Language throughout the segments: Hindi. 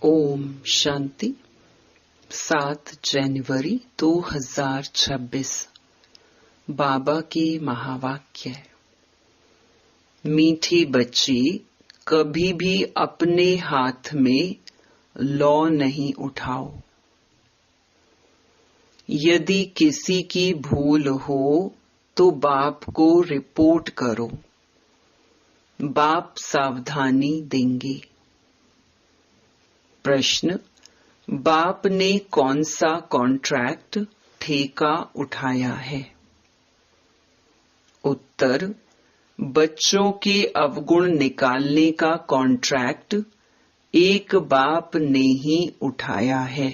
ओम शांति। 7 जनवरी 2026 बाबा के महावाक्य। मीठी बच्ची, कभी भी अपने हाथ में लौ नहीं उठाओ। यदि किसी की भूल हो तो बाप को रिपोर्ट करो, बाप सावधानी देंगे। प्रश्न: बाप ने कौन सा कॉन्ट्रैक्ट ठेका उठाया है? उत्तर: बच्चों के अवगुण निकालने का कॉन्ट्रैक्ट एक बाप ने ही उठाया है।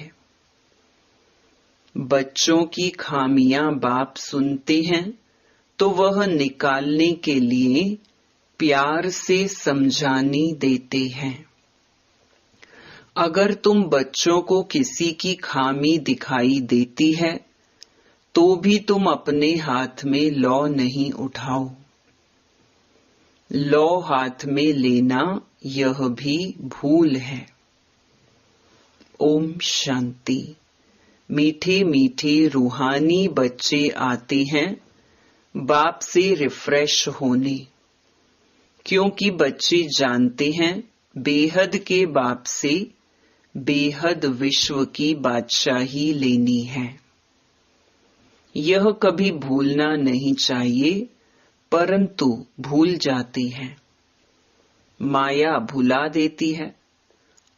बच्चों की खामियां बाप सुनते हैं तो वह निकालने के लिए प्यार से समझानी देते हैं। अगर तुम बच्चों को किसी की खामी दिखाई देती है तो भी तुम अपने हाथ में लौ नहीं उठाओ। लौ हाथ में लेना यह भी भूल है। ओम शांति। मीठे मीठे रूहानी बच्चे आते हैं बाप से रिफ्रेश होने, क्योंकि बच्चे जानते हैं बेहद के बाप से बेहद विश्व की बादशाही लेनी है। यह कभी भूलना नहीं चाहिए, परंतु भूल जाते हैं। माया भुला देती है।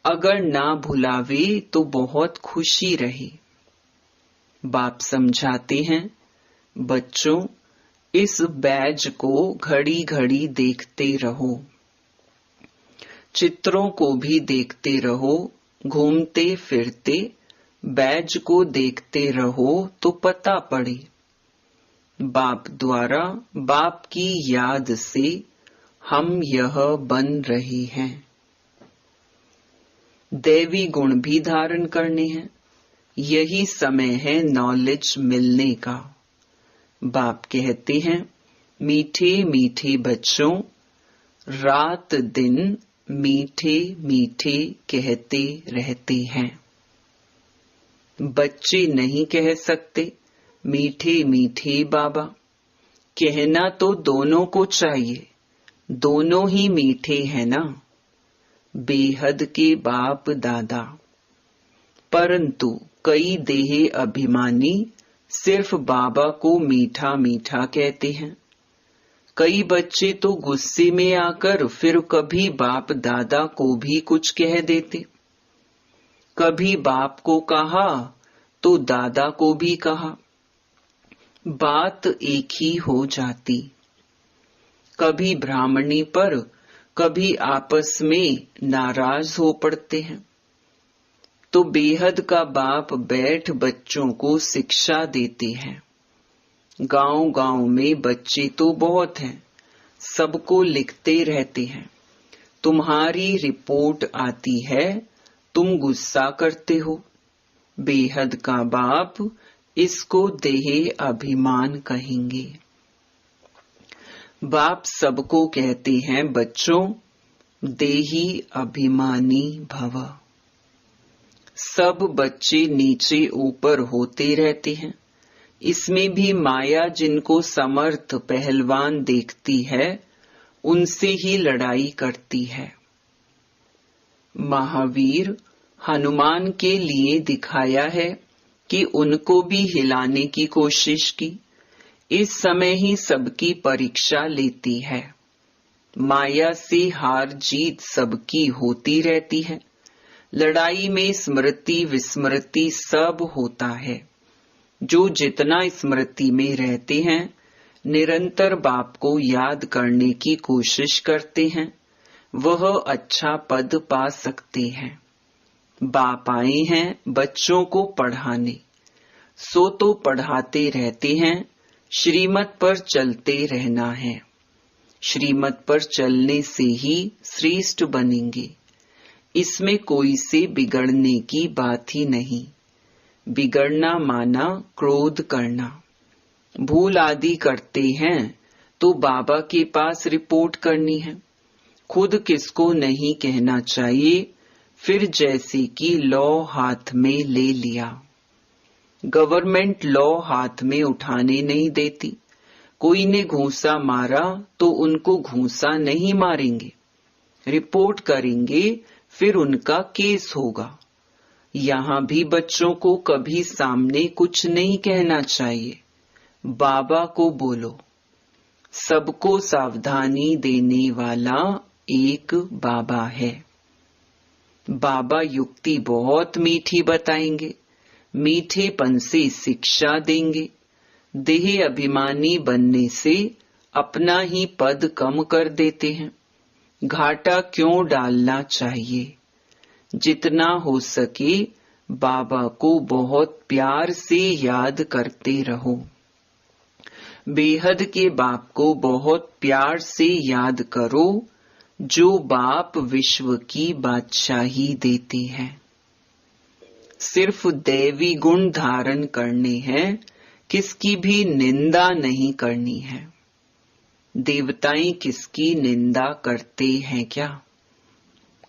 अगर ना भुलावे तो बहुत खुशी रहे। बाप समझाते हैं, बच्चों, इस बैज को घड़ी घड़ी देखते रहो, चित्रों को भी देखते रहो। घूमते फिरते बैज को देखते रहो तो पता पड़े। बाप द्वारा बाप की याद से हम यह बन रहे हैं। दैवी गुण भी धारण करने हैं। यही समय है नॉलेज मिलने का। बाप कहते हैं, मीठे मीठे बच्चों, रात दिन मीठे मीठे कहते रहते हैं। बच्चे नहीं कह सकते मीठे मीठे बाबा। कहना तो दोनों को चाहिए, दोनों ही मीठे हैं ना, बेहद के बाप दादा। परंतु कई देह अभिमानी सिर्फ बाबा को मीठा मीठा कहते हैं। कई बच्चे तो गुस्से में आकर फिर कभी बाप दादा को भी कुछ कह देते। कभी बाप को कहा तो दादा को भी कहा। बात एक ही हो जाती। कभी ब्राह्मणी पर कभी आपस में नाराज हो पड़ते हैं तो बेहद का बाप बैठ बच्चों को शिक्षा देते हैं। गांव गांव में बच्चे तो बहुत हैं, सबको लिखते रहते हैं। तुम्हारी रिपोर्ट आती है, तुम गुस्सा करते हो। बेहद का बाप इसको देह अभिमान कहेंगे। बाप सबको कहते हैं, बच्चों, देही अभिमानी भव। सब बच्चे नीचे ऊपर होते रहते हैं। इसमें भी माया जिनको समर्थ पहलवान देखती है उनसे ही लड़ाई करती है। महावीर हनुमान के लिए दिखाया है कि उनको भी हिलाने की कोशिश की। इस समय ही सबकी परीक्षा लेती है। माया से हार जीत सबकी होती रहती है। लड़ाई में स्मृति विस्मृति सब होता है। जो जितना स्मृति में रहते हैं, निरंतर बाप को याद करने की कोशिश करते हैं, वह अच्छा पद पा सकते हैं। बाप आए हैं बच्चों को पढ़ाने, सो तो पढ़ाते रहते हैं। श्रीमत पर चलते रहना है। श्रीमत पर चलने से ही श्रेष्ठ बनेंगे। इसमें कोई से बिगड़ने की बात ही नहीं। बिगड़ना माना क्रोध करना। भूल आदि करते हैं तो बाबा के पास रिपोर्ट करनी है। खुद किसको नहीं कहना चाहिए, फिर जैसे कि लॉ हाथ में ले लिया। गवर्नमेंट लॉ हाथ में उठाने नहीं देती। कोई ने घूंसा मारा तो उनको घूंसा नहीं मारेंगे, रिपोर्ट करेंगे, फिर उनका केस होगा। यहाँ भी बच्चों को कभी सामने कुछ नहीं कहना चाहिए। बाबा को बोलो। सबको सावधानी देने वाला एक बाबा है। बाबा युक्ति बहुत मीठी बताएंगे, मीठेपन से शिक्षा देंगे। देह अभिमानी बनने से अपना ही पद कम कर देते हैं। घाटा क्यों डालना चाहिए। जितना हो सके बाबा को बहुत प्यार से याद करते रहो। बेहद के बाप को बहुत प्यार से याद करो, जो बाप विश्व की बादशाही देते हैं। सिर्फ दैवी गुण धारण करने हैं, किसकी भी निंदा नहीं करनी है। देवताएं किसकी निंदा करते हैं क्या।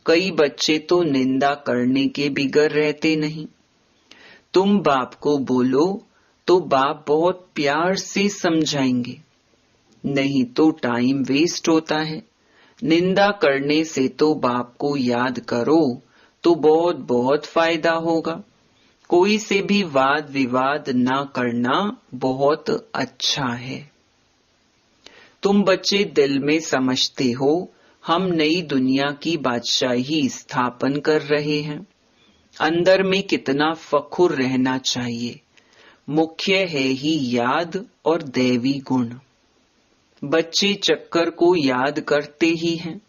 कई बच्चे तो निंदा करने के बिगर रहते नहीं। तुम बाप को बोलो तो बाप बहुत प्यार से समझाएंगे, नहीं तो टाइम वेस्ट होता है। निंदा करने से तो बाप को याद करो तो बहुत बहुत फायदा होगा। कोई से भी वाद विवाद ना करना बहुत अच्छा है। तुम बच्चे दिल में समझते हो हम नई दुनिया की बादशाही स्थापन कर रहे हैं। अंदर में कितना फखुर रहना चाहिए। मुख्य है ही याद और दैवी गुण। बच्चे चक्कर को याद करते ही हैं,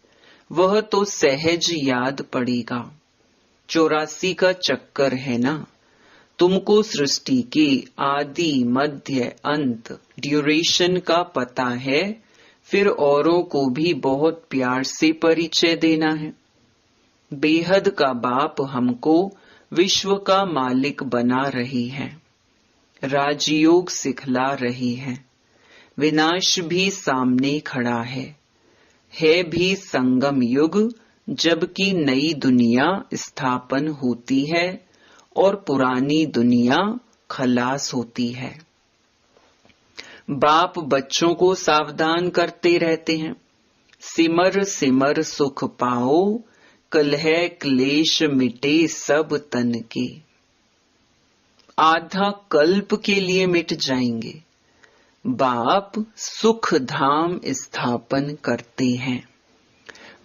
वह तो सहज याद पड़ेगा। 84 का चक्कर है ना। तुमको सृष्टि के आदि मध्य अंत ड्यूरेशन का पता है, फिर औरों को भी बहुत प्यार से परिचय देना है। बेहद का बाप हमको विश्व का मालिक बना रही है, राजयोग सिखला रही है। विनाश भी सामने खड़ा है भी संगम युग, जबकि नई दुनिया स्थापन होती है और पुरानी दुनिया खलास होती है। बाप बच्चों को सावधान करते रहते हैं। सिमर सिमर सुख पाओ, कलह क्लेश मिटे सब तन के। आधा कल्प के लिए मिट जाएंगे। बाप सुख धाम स्थापन करते हैं।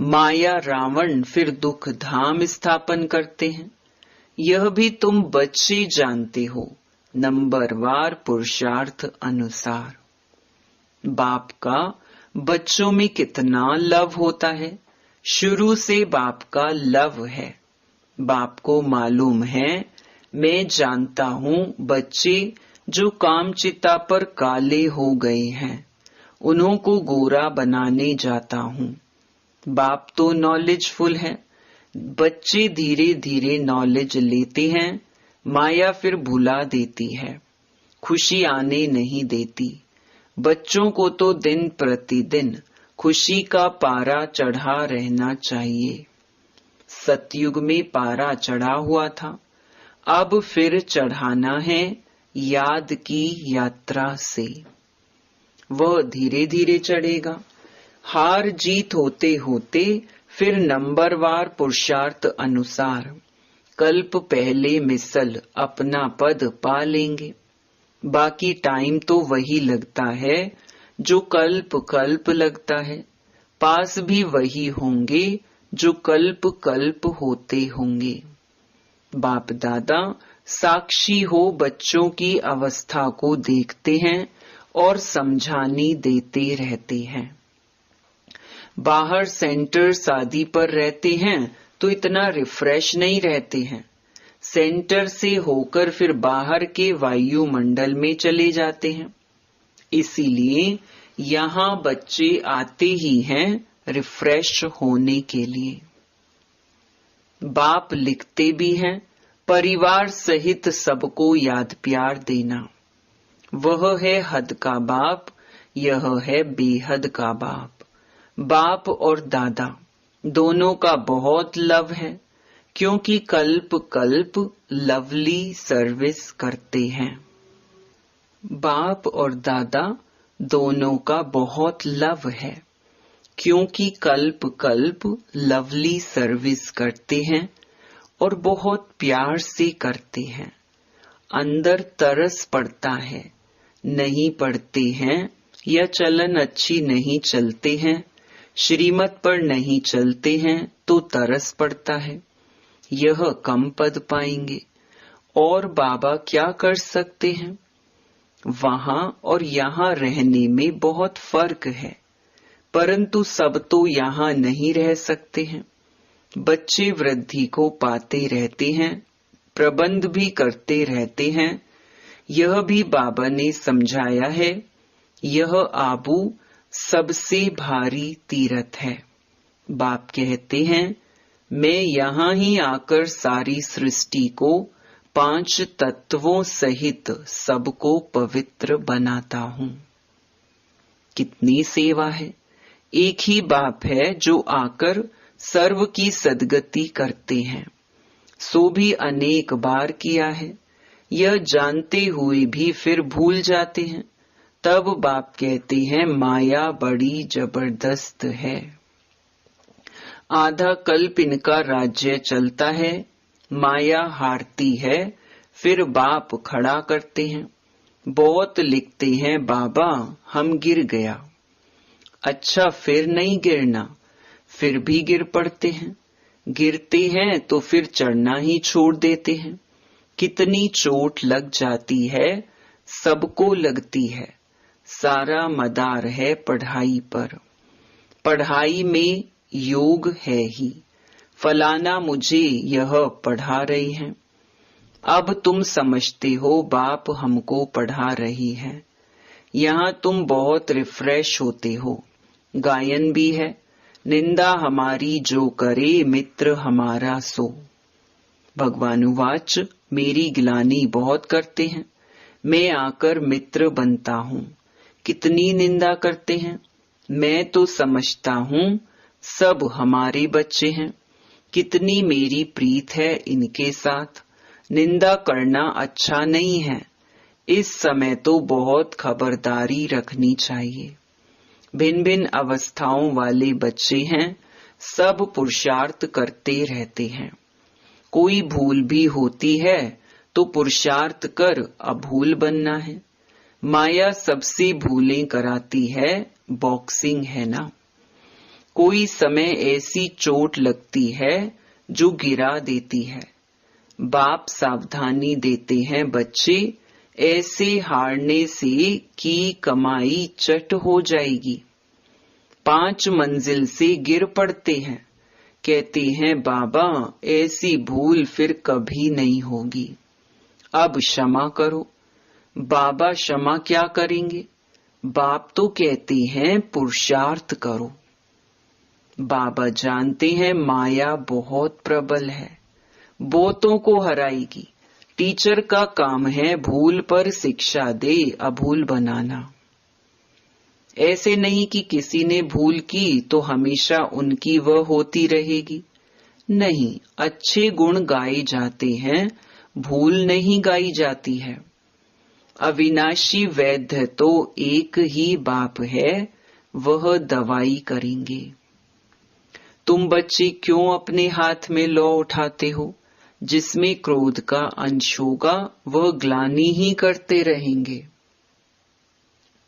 माया रावण फिर दुख धाम स्थापन करते हैं। यह भी तुम बच्चे जानते हो, नंबरवार पुरुषार्थ अनुसार। बाप का बच्चों में कितना लव होता है। शुरू से बाप का लव है। बाप को मालूम है, मैं जानता हूँ बच्चे जो कामचिता पर काले हो गए हैं, उन्हों को गोरा बनाने जाता हूँ। बाप तो नॉलेजफुल है। बच्चे धीरे धीरे नॉलेज लेते हैं। माया फिर भुला देती है, खुशी आने नहीं देती। बच्चों को तो दिन प्रतिदिन खुशी का पारा चढ़ा रहना चाहिए। सतयुग में पारा चढ़ा हुआ था, अब फिर चढ़ाना है याद की यात्रा से। वह धीरे धीरे चढ़ेगा। हार जीत होते होते फिर नंबरवार पुरुषार्थ अनुसार कल्प पहले मिसल अपना पद पा लेंगे। बाकी टाइम तो वही लगता है जो कल्प कल्प लगता है। पास भी वही होंगे जो कल्प कल्प होते होंगे। बाप दादा साक्षी हो बच्चों की अवस्था को देखते हैं और समझाने देते रहते हैं। बाहर सेंटर शादी पर रहते हैं तो इतना रिफ्रेश नहीं रहते हैं। सेंटर से होकर फिर बाहर के वायुमंडल में चले जाते हैं। इसीलिए यहाँ बच्चे आते ही हैं रिफ्रेश होने के लिए। बाप लिखते भी हैं, परिवार सहित सबको याद प्यार देना। वह है हद का बाप, यह है बेहद का बाप। बाप और दादा दोनों का बहुत लव है। क्योंकि कल्प कल्प लवली सर्विस करते हैं। बाप और दादा दोनों का बहुत लव है, क्योंकि कल्प कल्प लवली सर्विस करते हैं और बहुत प्यार से करते हैं। अंदर तरस पड़ता है, नहीं पढ़ते हैं या चलन अच्छी नहीं चलते हैं, श्रीमत पर नहीं चलते हैं तो तरस पड़ता है, यह कम पद पाएंगे। और बाबा क्या कर सकते हैं? वहां और यहाँ रहने में बहुत फर्क है, परंतु सब तो यहाँ नहीं रह सकते हैं। बच्चे वृद्धि को पाते रहते हैं, प्रबंध भी करते रहते हैं। यह भी बाबा ने समझाया है, यह आबू सबसे भारी तीर्थ है। बाप कहते हैं, मैं यहाँ ही आकर सारी सृष्टि को 5 तत्वों सहित सबको पवित्र बनाता हूँ। कितनी सेवा है। एक ही बाप है जो आकर सर्व की सद्गति करते हैं, सो भी अनेक बार किया है। यह जानते हुए भी फिर भूल जाते हैं। तब बाप कहते हैं, माया बड़ी जबरदस्त है। आधा कल्प इनका राज्य चलता है, माया हारती है, फिर बाप खड़ा करते हैं। बहुत लिखते हैं, बाबा हम गिर गया। अच्छा, फिर नहीं गिरना, फिर भी गिर पड़ते हैं। गिरते हैं तो फिर चढ़ना ही छोड़ देते हैं। कितनी चोट लग जाती है, सबको लगती है। सारा मदार है पढ़ाई पर, पढ़ाई में योग है ही। फलाना मुझे यह पढ़ा रही है। अब तुम समझते हो बाप हमको पढ़ा रही है। यहाँ तुम बहुत रिफ्रेश होते हो। गायन भी है, निंदा हमारी जो करे मित्र हमारा सो। भगवानुवाच, मेरी गिलानी बहुत करते हैं, मैं आकर मित्र बनता हूँ। कितनी निंदा करते हैं, मैं तो समझता हूँ सब हमारे बच्चे हैं। कितनी मेरी प्रीत है इनके साथ। निंदा करना अच्छा नहीं है। इस समय तो बहुत खबरदारी रखनी चाहिए। भिन्न भिन्न अवस्थाओं वाले बच्चे हैं, सब पुरुषार्थ करते रहते हैं। कोई भूल भी होती है तो पुरुषार्थ कर अभूल बनना है। माया सबसे भूलें कराती है, बॉक्सिंग है ना। कोई समय ऐसी चोट लगती है जो गिरा देती है। बाप सावधानी देते हैं, बच्चे ऐसे हारने से की कमाई चट हो जाएगी। 5 मंजिल से गिर पड़ते हैं, कहते हैं बाबा ऐसी भूल फिर कभी नहीं होगी, अब क्षमा करो। बाबा क्षमा क्या करेंगे? बाप तो कहते हैं पुरुषार्थ करो। बाबा जानते हैं माया बहुत प्रबल है, बहुतों को हराएगी। टीचर का काम है भूल पर शिक्षा दे, अभूल बनाना। ऐसे नहीं कि किसी ने भूल की तो हमेशा उनकी वह होती रहेगी। नहीं, अच्छे गुण गाए जाते हैं, भूल नहीं गाई जाती है। अविनाशी वैद्य तो एक ही बाप है, वह दवाई करेंगे। तुम बच्चे क्यों अपने हाथ में लौ उठाते हो? जिसमें क्रोध का अंश होगा वह ग्लानि ही करते रहेंगे।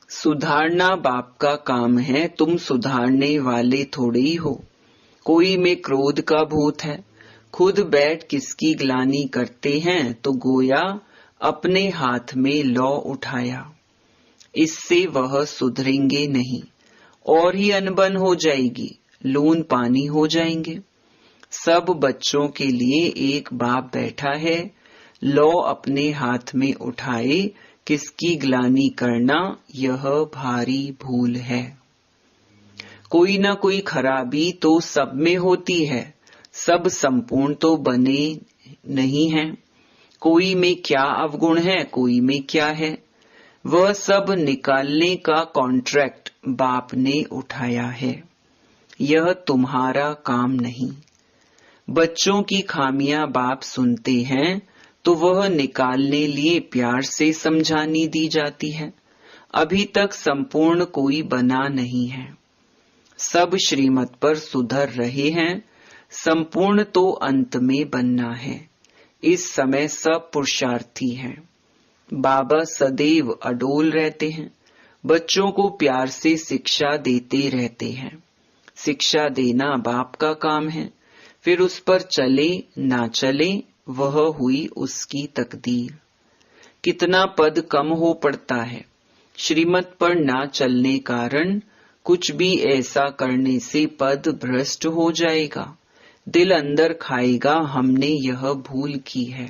सुधारना बाप का काम है, तुम सुधारने वाले थोड़े ही हो। कोई में क्रोध का भूत है, खुद बैठ किसकी ग्लानि करते हैं तो गोया अपने हाथ में लौ उठाया। इससे वह सुधरेंगे नहीं, और ही अनबन हो जाएगी, लून पानी हो जाएंगे। सब बच्चों के लिए एक बाप बैठा है, लौ अपने हाथ में उठाए, किसकी ग्लानि करना यह भारी भूल है। कोई ना कोई खराबी तो सब में होती है, सब संपूर्ण तो बने नहीं हैं। कोई में क्या अवगुण है, कोई में क्या है, वह सब निकालने का कॉन्ट्रैक्ट बाप ने उठाया है। यह तुम्हारा काम नहीं। बच्चों की खामियां बाप सुनते हैं तो वह निकालने लिए प्यार से समझानी दी जाती है। अभी तक संपूर्ण कोई बना नहीं है, सब श्रीमत पर सुधर रहे हैं। संपूर्ण तो अंत में बनना है। इस समय सब पुरुषार्थी हैं। बाबा सदैव अडोल रहते हैं, बच्चों को प्यार से शिक्षा देते रहते हैं। शिक्षा देना बाप का काम है, फिर उस पर चले ना चले वह हुई उसकी तकदीर। कितना पद कम हो पड़ता है, श्रीमत पर ना चलने कारण कुछ भी ऐसा करने से पद भ्रष्ट हो जाएगा। दिल अंदर खाएगा हमने यह भूल की है।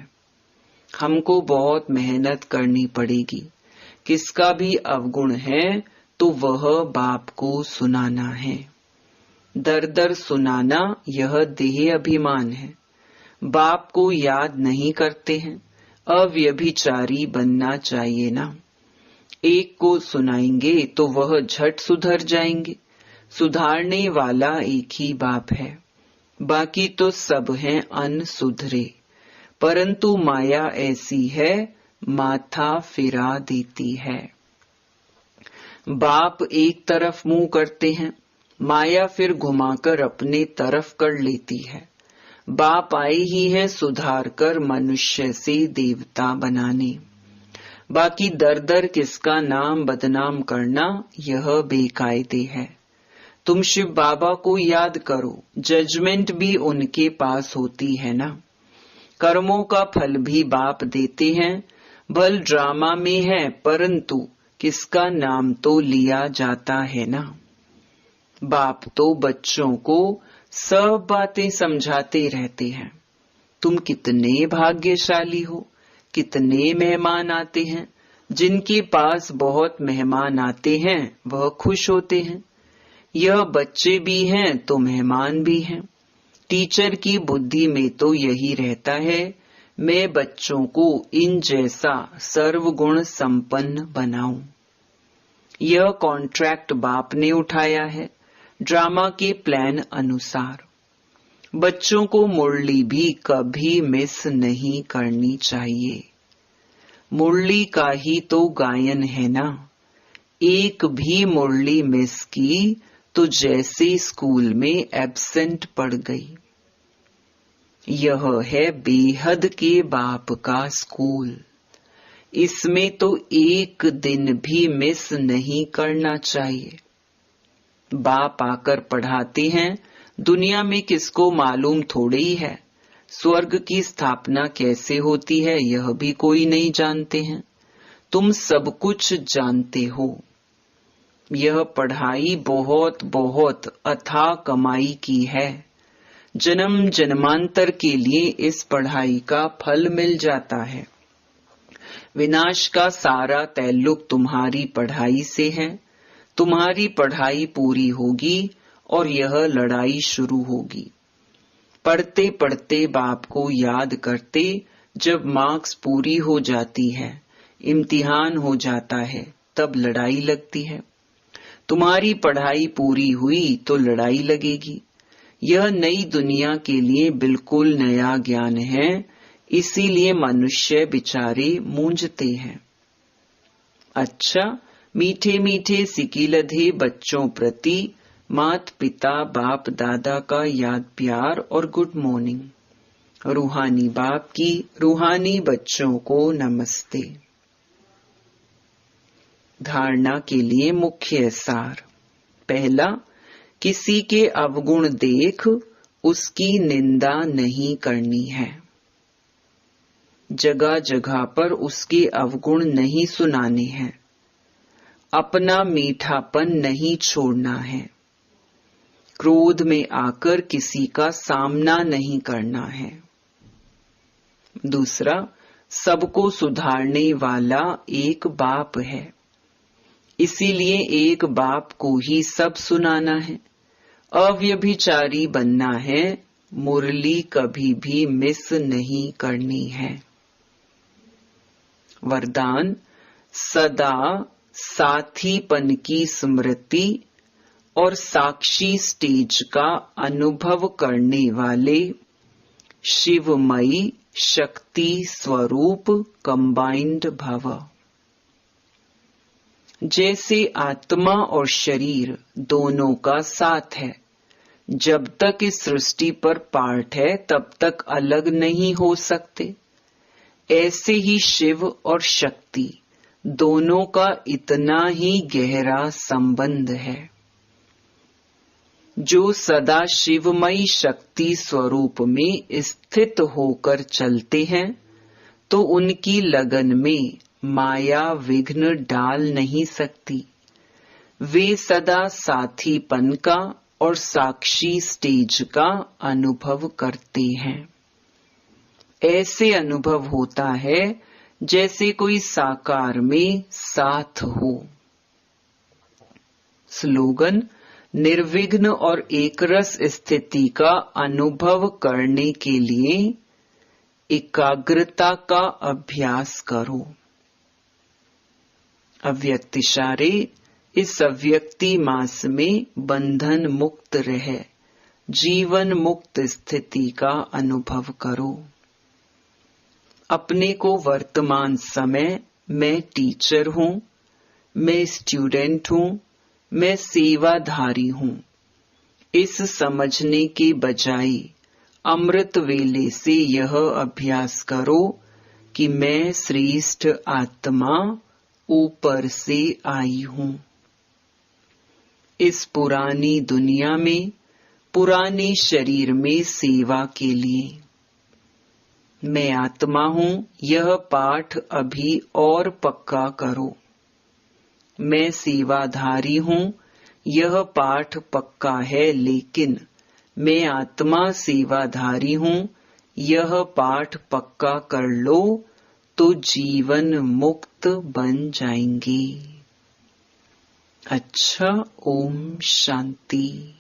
हमको बहुत मेहनत करनी पड़ेगी। किसका भी अवगुण है तो वह बाप को सुनाना है। दर दर सुनाना यह देह अभिमान है। बाप को याद नहीं करते हैं, अव्यभिचारी बनना चाहिए ना। एक को सुनाएंगे तो वह झट सुधर जाएंगे। सुधारने वाला एक ही बाप है, बाकी तो सब हैं अनसुधरे। परंतु माया ऐसी है, माथा फिरा देती है। बाप एक तरफ मुंह करते हैं, माया फिर घुमाकर अपने तरफ कर लेती है। बाप आए ही हैं सुधार कर मनुष्य से देवता बनाने। बाकी दर दर किसका नाम बदनाम करना यह बेकायदे है। तुम शिव बाबा को याद करो, जजमेंट भी उनके पास होती है ना। कर्मों का फल भी बाप देते हैं। भल ड्रामा में है परंतु किसका नाम तो लिया जाता है ना। बाप तो बच्चों को सब बातें समझाते रहते हैं। तुम कितने भाग्यशाली हो, कितने मेहमान आते हैं। जिनके पास बहुत मेहमान आते हैं वह खुश होते हैं। यह बच्चे भी हैं तो मेहमान भी हैं। टीचर की बुद्धि में तो यही रहता है, मैं बच्चों को इन जैसा सर्वगुण संपन्न बनाऊं। यह कॉन्ट्रैक्ट बाप ने उठाया है ड्रामा के प्लान अनुसार। बच्चों को मुरली भी कभी मिस नहीं करनी चाहिए। मुरली का ही तो गायन है ना। एक भी मुरली मिस की तो जैसे स्कूल में एब्सेंट पड़ गई। यह है बेहद के बाप का स्कूल। इसमें तो एक दिन भी मिस नहीं करना चाहिए। बाप आकर पढ़ाते हैं, दुनिया में किसको मालूम थोड़ी ही है। स्वर्ग की स्थापना कैसे होती है यह भी कोई नहीं जानते हैं। तुम सब कुछ जानते हो। यह पढ़ाई बहुत बहुत अथाह कमाई की है। जन्म जन्मांतर के लिए इस पढ़ाई का फल मिल जाता है। विनाश का सारा ताल्लुक तुम्हारी पढ़ाई से है। तुम्हारी पढ़ाई पूरी होगी और यह लड़ाई शुरू होगी। पढ़ते पढ़ते बाप को याद करते, जब मार्क्स पूरी हो जाती है, इम्तिहान हो जाता है, तब लड़ाई लगती है। तुम्हारी पढ़ाई पूरी हुई तो लड़ाई लगेगी। यह नई दुनिया के लिए बिल्कुल नया ज्ञान है, इसीलिए मनुष्य बेचारे मूंझते हैं। अच्छा, मीठे मीठे सिकीलधे बच्चों प्रति मात पिता बाप दादा का याद प्यार और गुड मॉर्निंग। रूहानी बाप की रूहानी बच्चों को नमस्ते। धारणा के लिए मुख्य सार। पहला, किसी के अवगुण देख उसकी निंदा नहीं करनी है। जगह जगह पर उसके अवगुण नहीं सुनाने हैं। अपना मीठापन नहीं छोड़ना है। क्रोध में आकर किसी का सामना नहीं करना है। दूसरा, सबको सुधारने वाला एक बाप है, इसीलिए एक बाप को ही सब सुनाना है। अव्यभिचारी बनना है, मुरली कभी भी मिस नहीं करनी है। वरदान, सदा साथीपन की स्मृति और साक्षी स्टेज का अनुभव करने वाले शिवमयी शक्ति स्वरूप कंबाइंड भव। जैसे आत्मा और शरीर दोनों का साथ है, जब तक इस सृष्टि पर पार्ट है तब तक अलग नहीं हो सकते। ऐसे ही शिव और शक्ति दोनों का इतना ही गहरा संबंध है। जो सदा शिवमयी शक्ति स्वरूप में स्थित होकर चलते हैं तो उनकी लगन में माया विघ्न डाल नहीं सकती। वे सदा साथीपन का और साक्षी स्टेज का अनुभव करते हैं। ऐसे अनुभव होता है जैसे कोई साकार में साथ हो। स्लोगन: निर्विघ्न और एकरस स्थिति का अनुभव करने के लिए एकाग्रता का अभ्यास करो। अव्यक्त इशारे: इस अव्यक्ति मास में बंधन मुक्त रहे, जीवन मुक्त स्थिति का अनुभव करो। अपने को वर्तमान समय मैं टीचर हूँ, मैं स्टूडेंट हूँ, मैं सेवाधारी हूँ, इस समझने के बजाय अमृत वेले से यह अभ्यास करो कि मैं श्रेष्ठ आत्मा ऊपर से आई हूँ। इस पुरानी दुनिया में पुराने शरीर में सेवा के लिए मैं आत्मा हूँ, यह पाठ अभी और पक्का करो। मैं सेवाधारी हूँ, यह पाठ पक्का है, लेकिन मैं आत्मा सेवाधारी हूँ, यह पाठ पक्का कर लो तो जीवन मुक्त बन जाएंगे। अच्छा, ओम शांति।